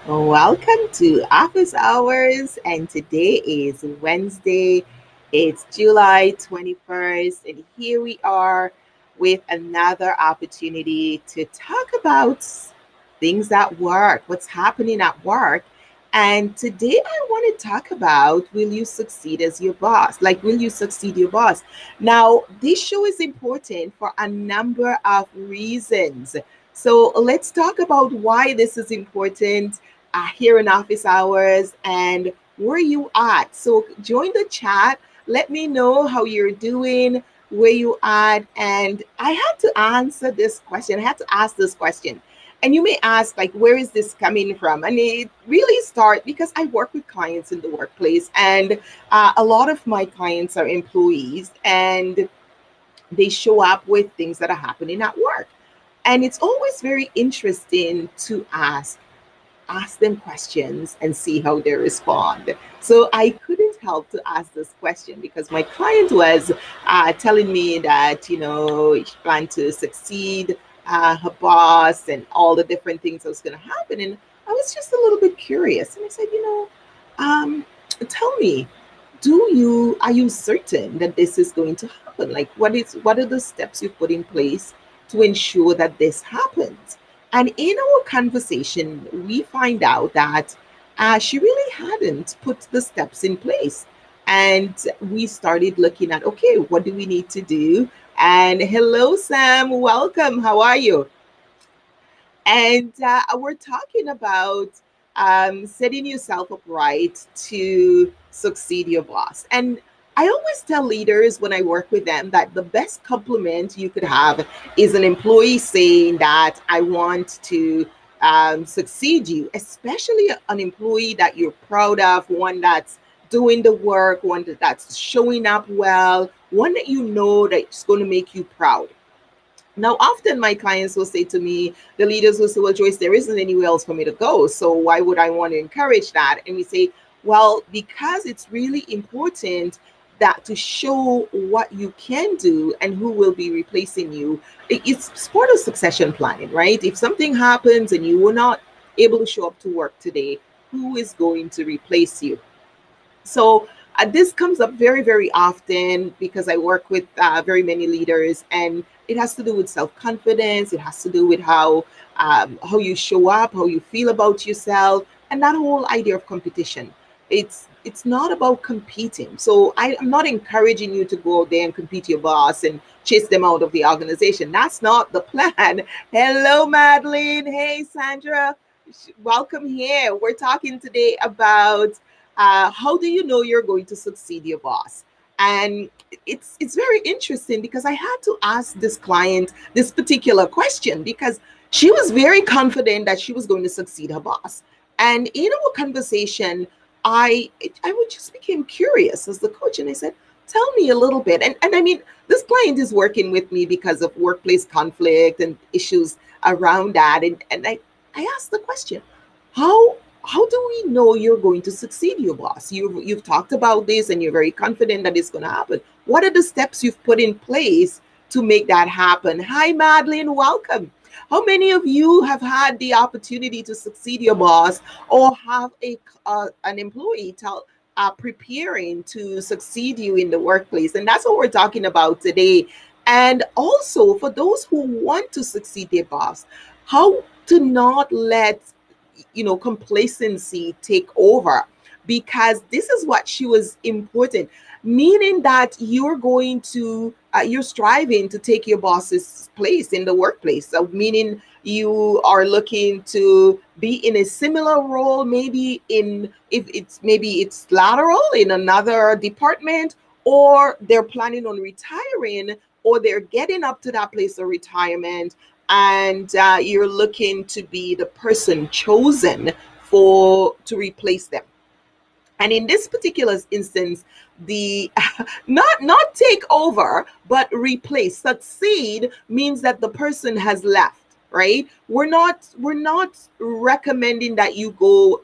Welcome to Office Hours, and today is Wednesday. It's July 21st, and here we are with another opportunity to talk about things at work, what's happening at work. And today I want to talk about, will you succeed as your boss? Like, will you succeed your boss? Now, this show is important for a number of reasons. So let's talk about why this is important here in office hours and where you at. So join the chat. Let me know how you're doing, where you at. And I had to answer this question. I had to ask this question. And you may ask, like, where is this coming from? And it really starts because I work with clients in the workplace, and a lot of my clients are employees, and they show up with things that are happening at work. And it's always very interesting to ask them questions and see how they respond. So I couldn't help to ask this question because my client was telling me that, she planned to succeed her boss and all the different things that was going to happen. And I was just a little bit curious. And I said, um, tell me, are you certain that this is going to happen? Like, what are the steps you put in place to ensure that this happens? And in our conversation, we find out that she really hadn't put the steps in place. And we started looking at, okay, what do we need to do? And hello, Sam, welcome. How are you? And we're talking about setting yourself up right to succeed your boss. And I always tell leaders when I work with them that the best compliment you could have is an employee saying that I want to succeed you, especially an employee that you're proud of, one that's doing the work, that's showing up well, one that you know that's going to make you proud. Now, often my clients will say to me, the leaders will say, well, Joyce, there isn't anywhere else for me to go. So why would I want to encourage that? And we say, well, because it's really important that to show what you can do and who will be replacing you. It's part of succession planning, right? If something happens and you were not able to show up to work today, who is going to replace you? So this comes up very, very often because I work with very many leaders, and it has to do with self-confidence. It has to do with how you show up, how you feel about yourself, and that whole idea of competition. It's not about competing. So I'm not encouraging you to go out there and compete your boss and chase them out of the organization. That's not the plan. Hello, Madeline. Hey, Sandra. Welcome here. We're talking today about how do you know you're going to succeed your boss? And it's very interesting because I had to ask this client this particular question because she was very confident that she was going to succeed her boss. And in our conversation, I would just became curious as the coach, and I said, tell me a little bit. And I mean, this client is working with me because of workplace conflict and issues around that. And I asked the question, how do we know you're going to succeed your boss? You've talked about this and you're very confident that it's going to happen. What are the steps you've put in place to make that happen? Hi, Madeline, welcome. How many of you have had the opportunity to succeed your boss or have an employee preparing to succeed you in the workplace? And that's what we're talking about today. And also for those who want to succeed their boss, how to not let complacency take over, because this is what she was important, meaning that you're striving to take your boss's place in the workplace. So meaning you are looking to be in a similar role, maybe if it's lateral in another department, or they're planning on retiring, or they're getting up to that place of retirement, and you're looking to be the person chosen to replace them. And in this particular instance, the not take over, but replace. Succeed means that the person has left, right? We're not recommending that you go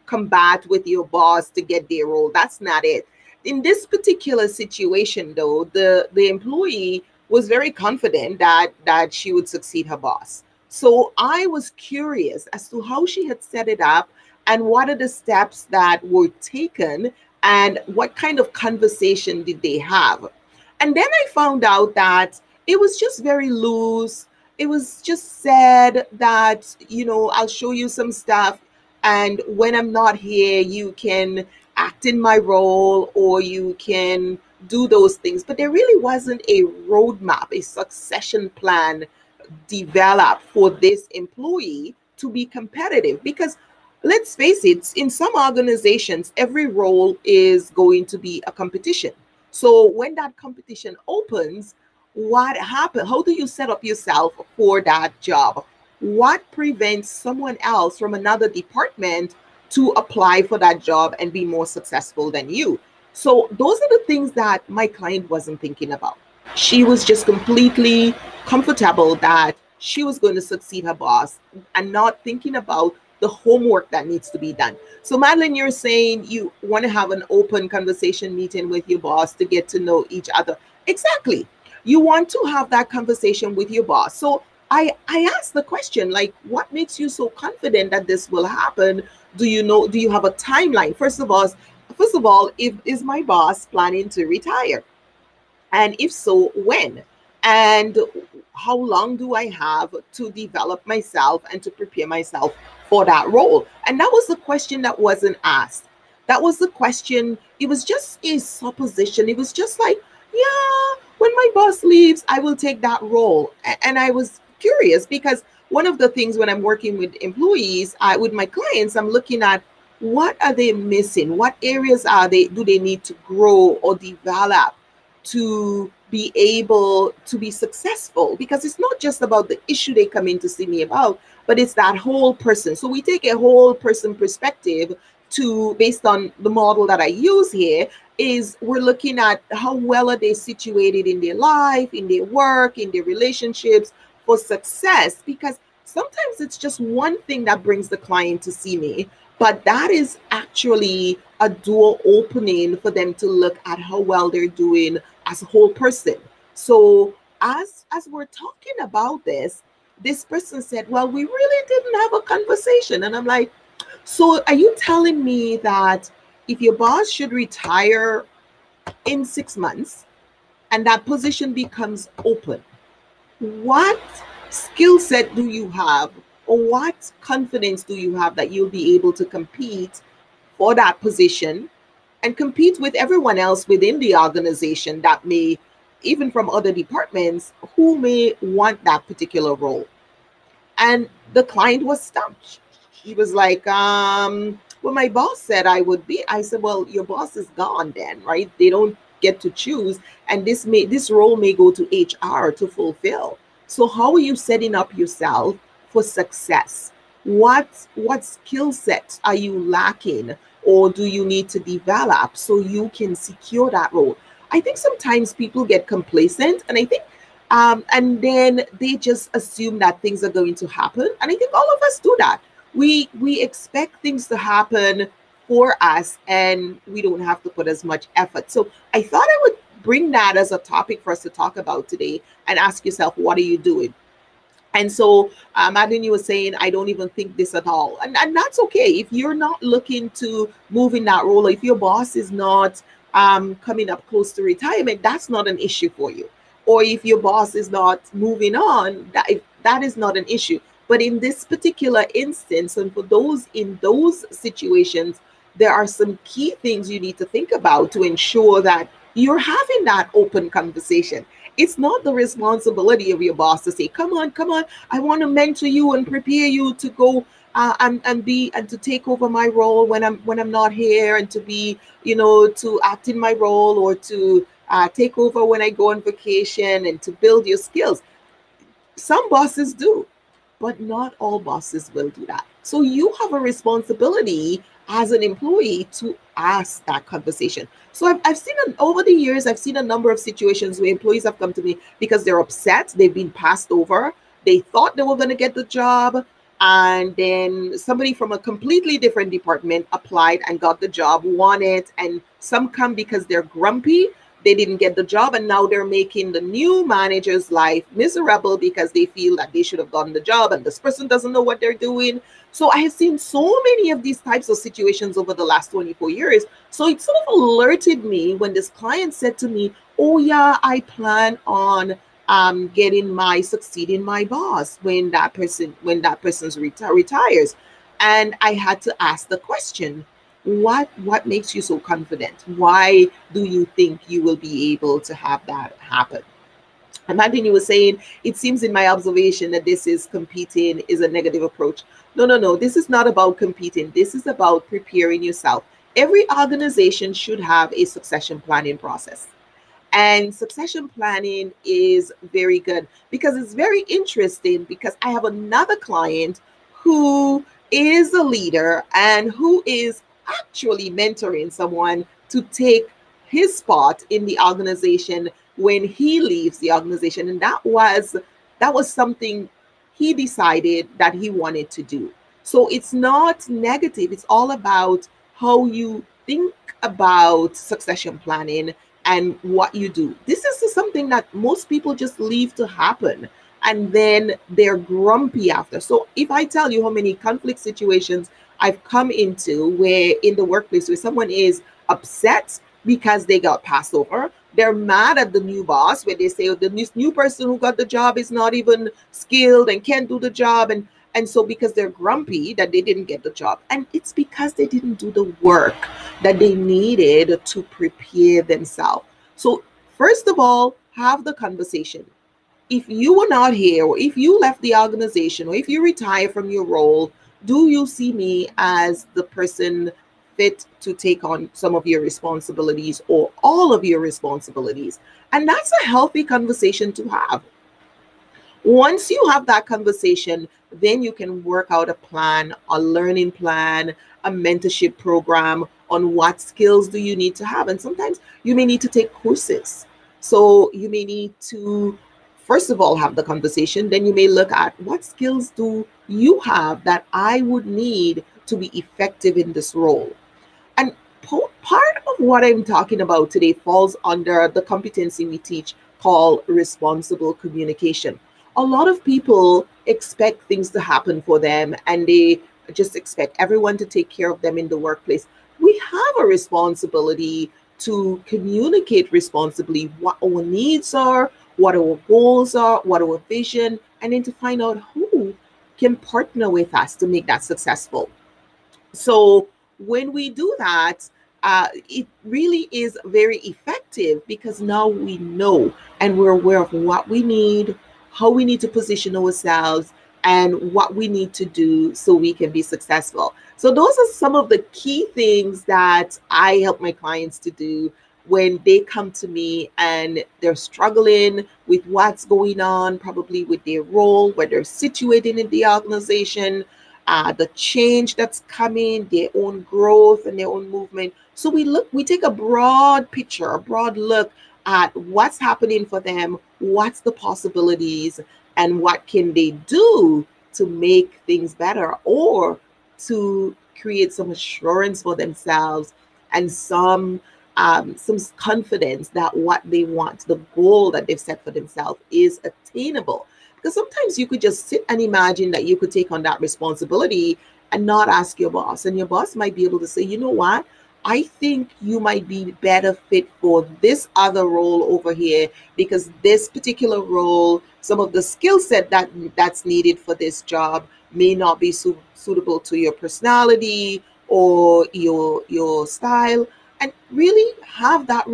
combat with your boss to get their role. That's not it. In this particular situation, though, the employee was very confident that she would succeed her boss. So I was curious as to how she had set it up, and what are the steps that were taken, and what kind of conversation did they have. And then I found out that it was just very loose. It was just said that, I'll show you some stuff, and when I'm not here, you can act in my role, or you can do those things. But there really wasn't a roadmap, a succession plan developed for this employee to be competitive. Because let's face it, in some organizations, every role is going to be a competition. So when that competition opens, what happens? How do you set up yourself for that job? What prevents someone else from another department to apply for that job and be more successful than you? So those are the things that my client wasn't thinking about. She was just completely comfortable that she was going to succeed her boss and not thinking about the homework that needs to be done. So, Madeline, you're saying you want to have an open conversation meeting with your boss to get to know each other. Exactly. You want to have that conversation with your boss. So, I asked the question, like, what makes you so confident that this will happen? Do you have a timeline? First of all, if is my boss planning to retire? And if so, when? And how long do I have to develop myself and to prepare myself for that role? And that was the question that wasn't asked. That was the question. It was just a supposition. It was just like, yeah, when my boss leaves, I will take that role. And I was curious because one of the things when I'm working with employees, with my clients, I'm looking at what are they missing? What areas do they need to grow or develop to be able to be successful? Because it's not just about the issue they come in to see me about, but it's that whole person. So we take a whole person perspective based on the model that I use here, is we're looking at how well are they situated in their life, in their work, in their relationships for success. Because sometimes it's just one thing that brings the client to see me, but that is actually a door opening for them to look at how well they're doing as a whole person. So as we're talking about this person said, well, we really didn't have a conversation. And I'm like, so are you telling me that if your boss should retire in 6 months and that position becomes open, what skill set do you have, or what confidence do you have that you'll be able to compete for that position and compete with everyone else within the organization that may, even from other departments, who may want that particular role? And the client was stumped. She was like, well, my boss said I would be. I said, well, your boss is gone then, right? They don't get to choose. And this role may go to HR to fulfill. So how are you setting up yourself for success? What skill sets are you lacking, or do you need to develop so you can secure that role? I think sometimes people get complacent, and I think and then they just assume that things are going to happen. And I think all of us do that. We expect things to happen for us, and we don't have to put as much effort. So I thought I would bring that as a topic for us to talk about today, and ask yourself, what are you doing? And so, Madeline, you were saying, I don't even think this at all. And that's okay. If you're not looking to move in that role, if your boss is not coming up close to retirement, that's not an issue for you. Or if your boss is not moving on, that is not an issue. But in this particular instance, and for those in those situations, there are some key things you need to think about to ensure that you're having that open conversation. It's not the responsibility of your boss to say, come on, I want to mentor you and prepare you to go and to take over my role when I'm not here, and to be, to act in my role, or to take over when I go on vacation, and to build your skills. Some bosses do, but not all bosses will do that. So you have a responsibility as an employee to ask that conversation. So I've seen over the years, I've seen a number of situations where employees have come to me because they're upset, they've been passed over, they thought they were going to get the job, and then somebody from a completely different department applied and got the job, won it, and some come because they're grumpy, they didn't get the job, and now they're making the new manager's life miserable because they feel that they should have gotten the job and this person doesn't know what they're doing. So I have seen so many of these types of situations over the last 24 years. So it sort of alerted me when this client said to me, oh yeah, I plan on getting my succeeding my boss when that person's retires. And I had to ask the question, what makes you so confident? Why do you think you will be able to have that happen? Imagine you were saying, it seems in my observation that this is competing is a negative approach. No, no, no. This is not about competing. This is about preparing yourself. Every organization should have a succession planning process. And succession planning is very good because it's very interesting, because I have another client who is a leader and who is actually mentoring someone to take his spot in the organization when he leaves the organization. And that was something he decided that he wanted to do. So it's not negative. It's all about how you think about succession planning and what you do. This is something that most people just leave to happen, and then they're grumpy after. So if I tell you how many conflict situations I've come into where in the workplace where someone is upset because they got passed over, they're mad at the new boss where they say, oh, the new person who got the job is not even skilled and can't do the job. And so because they're grumpy that they didn't get the job, and it's because they didn't do the work that they needed to prepare themselves. So first of all, have the conversation. If you were not here, or if you left the organization, or if you retire from your role, do you see me as the person fit to take on some of your responsibilities or all of your responsibilities? And that's a healthy conversation to have. Once you have that conversation, then you can work out a plan, a learning plan, a mentorship program on what skills do you need to have. And sometimes you may need to take courses. So you may need to, first of all, have the conversation. Then you may look at what skills do you have that I would need to be effective in this role. And part of what I'm talking about today falls under the competency we teach called responsible communication. A lot of people expect things to happen for them, and they just expect everyone to take care of them in the workplace. We have a responsibility to communicate responsibly what our needs are, what our goals are, what our vision, and then to find out who can partner with us to make that successful. So when we do that, it really is very effective because now we know and we're aware of what we need, how we need to position ourselves, and what we need to do so we can be successful. So those are some of the key things that I help my clients to do when they come to me and they're struggling with what's going on, probably with their role, where they're situated in the organization, the change that's coming, their own growth and their own movement. So we take a broad picture, a broad look at what's happening for them, what's the possibilities, and what can they do to make things better, or to create some assurance for themselves and some confidence that what they want, the goal that they've set for themselves, is attainable. Because sometimes you could just sit and imagine that you could take on that responsibility and not ask your boss. And your boss might be able to say, you know what? I think you might be better fit for this other role over here, because this particular role, some of the skill set that's needed for this job may not be suitable to your personality or your style. And really have that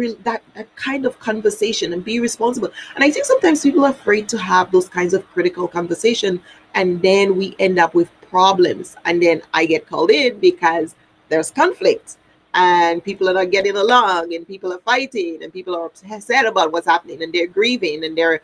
kind of conversation and be responsible. And I think sometimes people are afraid to have those kinds of critical conversation, and then we end up with problems. And then I get called in because there's conflict and people are not getting along and people are fighting and people are upset about what's happening and they're grieving and they're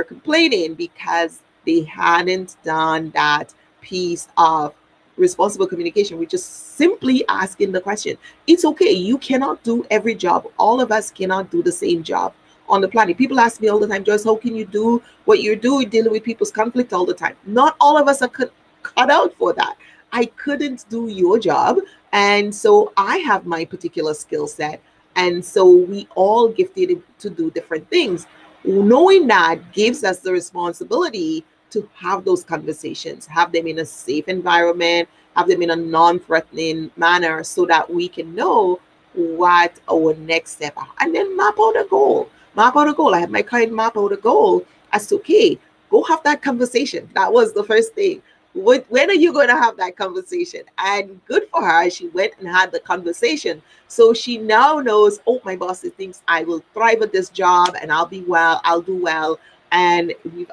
complaining because they hadn't done that piece of responsible communication. We're just simply asking the question. It's okay. You cannot do every job. All of us cannot do the same job on the planet. People ask me all the time, Joyce, how can you do what you're doing, dealing with people's conflict all the time? Not all of us are cut out for that. I couldn't do your job. And so I have my particular skill set. And so we all gifted to do different things. Knowing that gives us the responsibility to have those conversations, have them in a safe environment, have them in a non-threatening manner so that we can know what our next step are. And then map out a goal. Map out a goal. I had my client map out a goal as to, okay, go have that conversation. That was the first thing. When are you going to have that conversation? And good for her. She went and had the conversation. So she now knows, oh, my boss thinks I will thrive at this job and I'll be well, I'll do well. And we've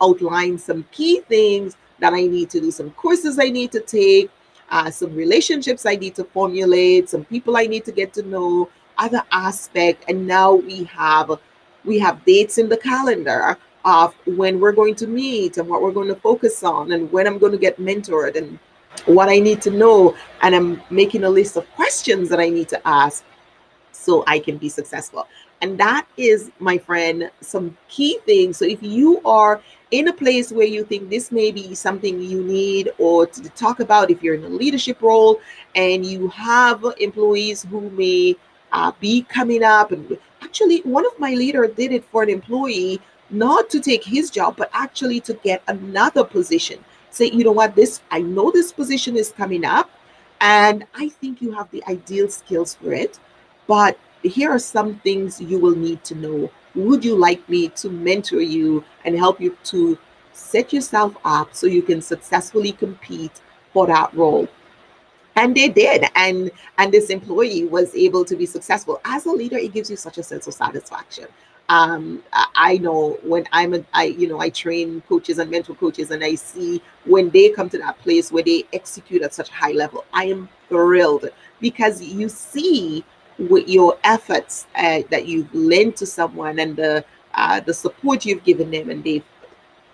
outlined some key things that I need to do, some courses I need to take, some relationships I need to formulate, some people I need to get to know, other aspect. And now we have dates in the calendar of when we're going to meet and what we're going to focus on and when I'm going to get mentored and what I need to know. And I'm making a list of questions that I need to ask so I can be successful. And that is, my friend, some key things. So if you are in a place where you think this may be something you need or to talk about, if you're in a leadership role and you have employees who may be coming up, and actually one of my leaders did it for an employee, not to take his job, but actually to get another position. Say, you know what, I know this position is coming up and I think you have the ideal skills for it, but here are some things you will need to know. Would you like me to mentor you and help you to set yourself up so you can successfully compete for that role? And they did. And this employee was able to be successful. As a leader, it gives you such a sense of satisfaction. I know when I train coaches and mentor coaches, and I see when they come to that place where they execute at such a high level, I am thrilled, because you see with your efforts that you've lent to someone, and the support you've given them, and they've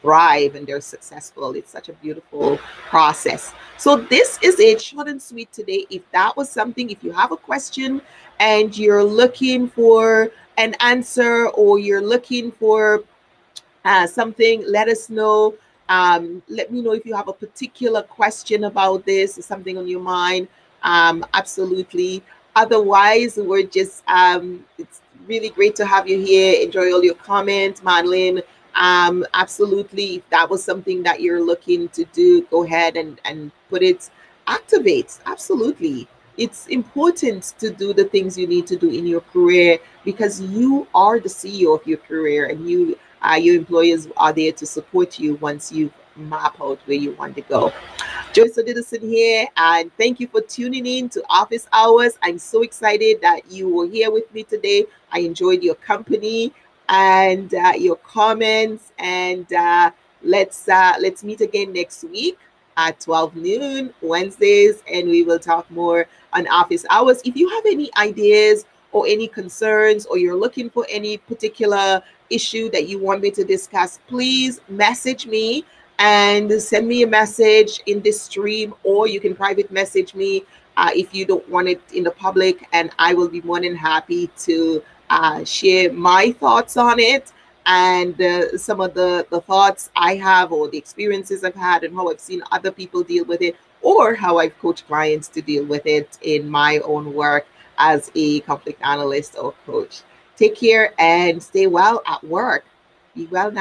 thrive and they're successful. It's such a beautiful process. So this is it, short and sweet today. If that was something, if you have a question and you're looking for an answer, or you're looking for something, let us know. Let me know if you have a particular question about this or something on your mind. Absolutely. Otherwise, it's really great to have you here. Enjoy all your comments, Madeline. Absolutely. If that was something that you're looking to do, go ahead and put it, activate. Absolutely. It's important to do the things you need to do in your career, because you are the CEO of your career, and your employers are there to support you once you map out where you want to go. Joyce Odidison here, and thank you for tuning in to Office Hours. I'm so excited that you were here with me today. I enjoyed your company and your comments, and let's meet again next week at 12 noon Wednesdays, and we will talk more on Office Hours. If you have any ideas or any concerns, or you're looking for any particular issue that you want me to discuss, please message me and send me a message in this stream, or you can private message me if you don't want it in the public, and I will be more than happy to share my thoughts on it, and some of the thoughts I have, or the experiences I've had, and how I've seen other people deal with it, or how I've coached clients to deal with it in my own work as a conflict analyst or coach. Take care and stay well at work. Be well now.